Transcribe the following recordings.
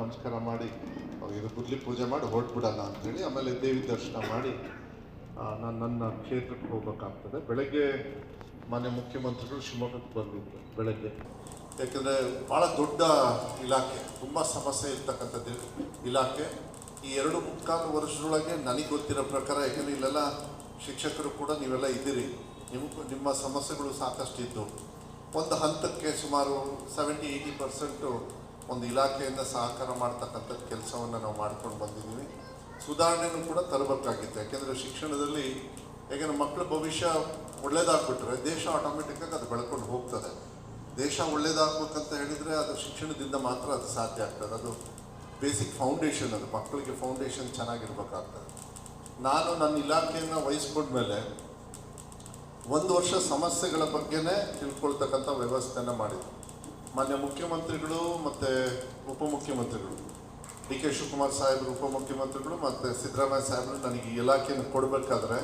ನಮಸ್ಕಾರ ಮಾಡಿ ಇದು ಗುದ್ಲಿ ಪೂಜೆ ಮಾಡಿ ಹೊರಟ್ಬಿಡೋಣ ಅಂಥೇಳಿ ಆಮೇಲೆ ದೇವಿ ದರ್ಶನ ಮಾಡಿ ನಾನು ನನ್ನ ಕ್ಷೇತ್ರಕ್ಕೆ ಹೋಗ್ಬೇಕಾಗ್ತದೆ. ಬೆಳಗ್ಗೆ ಮಾನ್ಯ ಮುಖ್ಯಮಂತ್ರಿಗಳು ಶಿವಮೊಗ್ಗಕ್ಕೆ ಬಂದಿದ್ದರು ಬೆಳಗ್ಗೆ. ಯಾಕೆಂದರೆ ಭಾಳ ದೊಡ್ಡ ಇಲಾಖೆ, ತುಂಬ ಸಮಸ್ಯೆ ಇರ್ತಕ್ಕಂಥದ್ದು ಇಲಾಖೆ. ಈ 2.25 ವರ್ಷದೊಳಗೆ ನನಗೆ ಗೊತ್ತಿರೋ ಪ್ರಕಾರ, ಯಾಕೆಂದರೆ ಇಲ್ಲೆಲ್ಲ ಶಿಕ್ಷಕರು ಕೂಡ ನೀವೆಲ್ಲ ಇದ್ದೀರಿ, ನಿಮ್ಮ ಸಮಸ್ಯೆಗಳು ಸಾಕಷ್ಟು ಇದ್ದು ಒಂದು ಹಂತಕ್ಕೆ ಸುಮಾರು 70-80% ಒಂದು ಇಲಾಖೆಯಿಂದ ಸಹಕಾರ ಮಾಡ್ತಕ್ಕಂಥ ಕೆಲಸವನ್ನು ನಾವು ಮಾಡ್ಕೊಂಡು ಬಂದಿದ್ದೀವಿ. ಸುಧಾರಣೆಯೂ ಕೂಡ ತರಬೇಕಾಗಿತ್ತು. ಯಾಕೆಂದರೆ ಶಿಕ್ಷಣದಲ್ಲಿ ಯಾಕೆಂದರೆ ಮಕ್ಕಳ ಭವಿಷ್ಯ ಒಳ್ಳೇದಾಗ್ಬಿಟ್ರೆ ದೇಶ ಆಟೋಮೆಟಿಕ್ಕಾಗಿ ಅದು ಬೆಳ್ಕೊಂಡು ಹೋಗ್ತದೆ. ದೇಶ ಒಳ್ಳೇದಾಗಬೇಕಂತ ಹೇಳಿದರೆ ಅದು ಶಿಕ್ಷಣದಿಂದ ಮಾತ್ರ ಅದು ಸಾಧ್ಯ ಆಗ್ತದೆ. ಅದು ಬೇಸಿಕ್ ಫೌಂಡೇಶನ್, ಅದು ಮಕ್ಕಳಿಗೆ ಫೌಂಡೇಶನ್ ಚೆನ್ನಾಗಿರ್ಬೇಕಾಗ್ತದೆ. ನಾನು ನನ್ನ ಇಲಾಖೆಯನ್ನು ವಹಿಸ್ಕೊಂಡ್ಮೇಲೆ 1 ವರ್ಷ ಸಮಸ್ಯೆಗಳ ಬಗ್ಗೆನೇ ತಿಳ್ಕೊಳ್ತಕ್ಕಂಥ ವ್ಯವಸ್ಥೆಯನ್ನು ಮಾಡಿದ್ವಿ. ಮಾನ್ಯ ಮುಖ್ಯಮಂತ್ರಿಗಳು ಮತ್ತು ಉಪಮುಖ್ಯಮಂತ್ರಿಗಳು ಡಿ ಕೆ ಶಿವಕುಮಾರ್ ಸಾಹೇಬರು, ಉಪಮುಖ್ಯಮಂತ್ರಿಗಳು ಮತ್ತು ಸಿದ್ದರಾಮಯ್ಯ ಸಾಹೇಬರು ನನಗೆ ಈ ಇಲಾಖೆಯನ್ನು ಕೊಡಬೇಕಾದ್ರೆ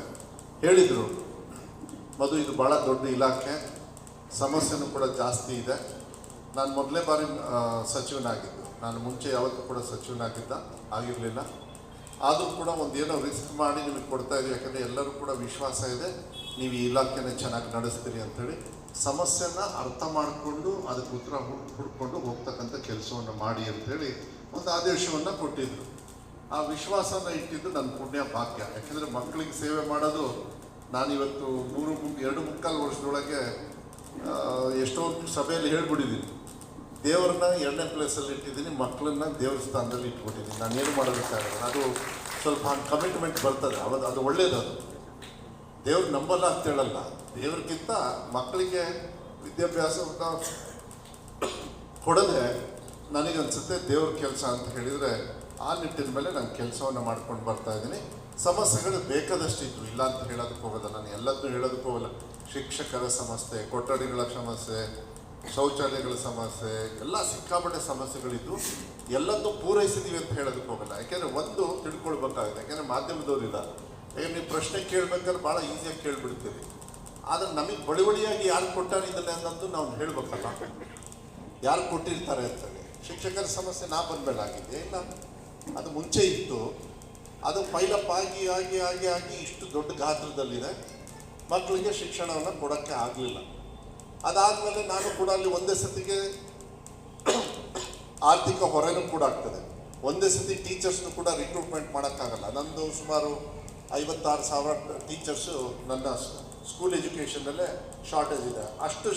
ಹೇಳಿದರು, ಮಧು ಇದು ಭಾಳ ದೊಡ್ಡ ಇಲಾಖೆ, ಸಮಸ್ಯೆನೂ ಕೂಡ ಜಾಸ್ತಿ ಇದೆ. ನಾನು ಮೊದಲನೇ ಬಾರಿ ಸಚಿವನಾಗಿದ್ದು, ನಾನು ಮುಂಚೆ ಯಾವತ್ತೂ ಕೂಡ ಆಗಿರಲಿಲ್ಲ. ಆದರೂ ಕೂಡ ಒಂದೇನೋ ರಿಸ್ಕ್ ಮಾಡಿ ನಿಮಗೆ ಕೊಡ್ತಾಯಿದ್ದೀವಿ. ಯಾಕಂದರೆ ಎಲ್ಲರೂ ಕೂಡ ವಿಶ್ವಾಸ ಇದೆ ನೀವು ಈ ಇಲಾಖೆನ ಚೆನ್ನಾಗಿ ನಡೆಸ್ತೀರಿ ಅಂಥೇಳಿ ಸಮಸ್ಯೆನ ಅರ್ಥ ಮಾಡಿಕೊಂಡು ಅದಕ್ಕೆ ಉತ್ತರ ಹುಡ್ಕೊಂಡು ಹೋಗ್ತಕ್ಕಂಥ ಕೆಲಸವನ್ನು ಮಾಡಿ ಅಂಥೇಳಿ ಒಂದು ಆದೇಶವನ್ನು ಕೊಟ್ಟಿದ್ದರು. ಆ ವಿಶ್ವಾಸನ ಇಟ್ಟಿದ್ದು ನನ್ನ ಪುಣ್ಯ ಭಾಗ್ಯ. ಯಾಕೆಂದರೆ ಮಕ್ಕಳಿಗೆ ಸೇವೆ ಮಾಡೋದು, ನಾನಿವತ್ತು 2.25 ವರ್ಷದೊಳಗೆ ಎಷ್ಟೊಂದು ಸಭೆಯಲ್ಲಿ ಹೇಳ್ಬಿಟ್ಟಿದ್ದೀನಿ, ದೇವ್ರನ್ನ 2ನೇ ಪ್ಲೇಸಲ್ಲಿ ಇಟ್ಟಿದ್ದೀನಿ, ಮಕ್ಕಳನ್ನ ದೇವ್ರ ಸ್ಥಾನದಲ್ಲಿ ಇಟ್ಬಿಟ್ಟಿದ್ದೀನಿ. ನಾನೇನು ಮಾಡೋದಕ್ಕಾಗಲ್ಲ. ಅದು ಸ್ವಲ್ಪ ಕಮಿಟ್ಮೆಂಟ್ ಬರ್ತದೆ, ಅದು ಒಳ್ಳೇದದು. ದೇವ್ರು ನಂಬಲ್ಲ ಅಂತ ಹೇಳಲ್ಲ, ದೇವ್ರಿಗಿಂತ ಮಕ್ಕಳಿಗೆ ವಿದ್ಯಾಭ್ಯಾಸವನ್ನು ಕೊಡದೆ ನನಗನ್ಸುತ್ತೆ ದೇವ್ರ ಕೆಲಸ ಅಂತ ಹೇಳಿದರೆ ಆ ನಿಟ್ಟಿನ ಮೇಲೆ ನಾನು ಕೆಲಸವನ್ನು ಮಾಡ್ಕೊಂಡು ಬರ್ತಾಯಿದ್ದೀನಿ. ಸಮಸ್ಯೆಗಳು ಬೇಕಾದಷ್ಟಿತ್ತು, ಇಲ್ಲ ಅಂತ ಹೇಳೋದಕ್ಕೆ ಹೋಗೋಲ್ಲ, ನಾನು ಎಲ್ಲದನ್ನೂ ಹೇಳೋದಕ್ಕೆ ಹೋಗಲ್ಲ. ಶಿಕ್ಷಕರ ಸಮಸ್ಯೆ, ಕೊಠಡಿಗಳ ಸಮಸ್ಯೆ, ಶೌಚಾಲಯಗಳ ಸಮಸ್ಯೆ, ಎಲ್ಲ ಸಿಕ್ಕಾಪಟ್ಟೆ ಸಮಸ್ಯೆಗಳಿದ್ದು ಎಲ್ಲದನ್ನೂ ಪೂರೈಸಿದ್ದೀವಿ ಅಂತ ಹೇಳೋದಕ್ಕೆ ಹೋಗಲ್ಲ. ಯಾಕೆಂದರೆ ಒಂದು ತಿಳ್ಕೊಳ್ಬೇಕಾಗಿದೆ, ಯಾಕೆಂದರೆ ಮಾಧ್ಯಮದವ್ರು ಇದ್ದಾರೆ. ಯಾಕಂದ್ರೆ ನೀವು ಪ್ರಶ್ನೆ ಕೇಳಬೇಕಾದ್ರೆ ಭಾಳ ಈಸಿಯಾಗಿ ಕೇಳಿಬಿಡ್ತೀರಿ, ಆದರೆ ನಮಗೆ ಬಳಿವಳಿಯಾಗಿ ಯಾರು ಕೊಟ್ಟಾರೆ ಇದನ್ನೇ ಅನ್ನೋದು ನಾವು ಹೇಳಬೇಕಲ್ಲ, ಯಾರು ಕೊಟ್ಟಿರ್ತಾರೆ ಅಂತೇಳಿ. ಶಿಕ್ಷಕರ ಸಮಸ್ಯೆ ನಾ ಬಂದಮೇಲಾಗಿದೆ, ಇಲ್ಲ ಅದು ಮುಂಚೆ ಇತ್ತು, ಅದು ಪೈಲಪ್ ಆಗಿ ಆಗಿ ಆಗಿ ಆಗಿ ಇಷ್ಟು ದೊಡ್ಡ ಗಾತ್ರದಲ್ಲಿದೆ, ಮಕ್ಕಳಿಗೆ ಶಿಕ್ಷಣವನ್ನು ಕೊಡೋಕ್ಕೆ ಆಗಲಿಲ್ಲ. ಅದಾದಮೇಲೆ ನಾನು ಕೂಡ ಅಲ್ಲಿ ಒಂದೇ ಸತಿಗೆ ಆರ್ಥಿಕ ಹೊರೆನೂ ಕೂಡ ಆಗ್ತದೆ. ಒಂದೇ ಸತಿ ಟೀಚರ್ಸ್ನು ಕೂಡ ರಿಕ್ರೂಟ್ಮೆಂಟ್ ಮಾಡೋಕ್ಕಾಗಲ್ಲ. ನಂದು ಸುಮಾರು 56,000 ಟೀಚರ್ಸು ನನ್ನ ಸ್ಕೂಲ್ ಎಜುಕೇಷನಲ್ಲೇ ಶಾರ್ಟೇಜ್ ಇದೆ. ಅಷ್ಟು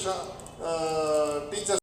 ಟೀಚರ್ಸ್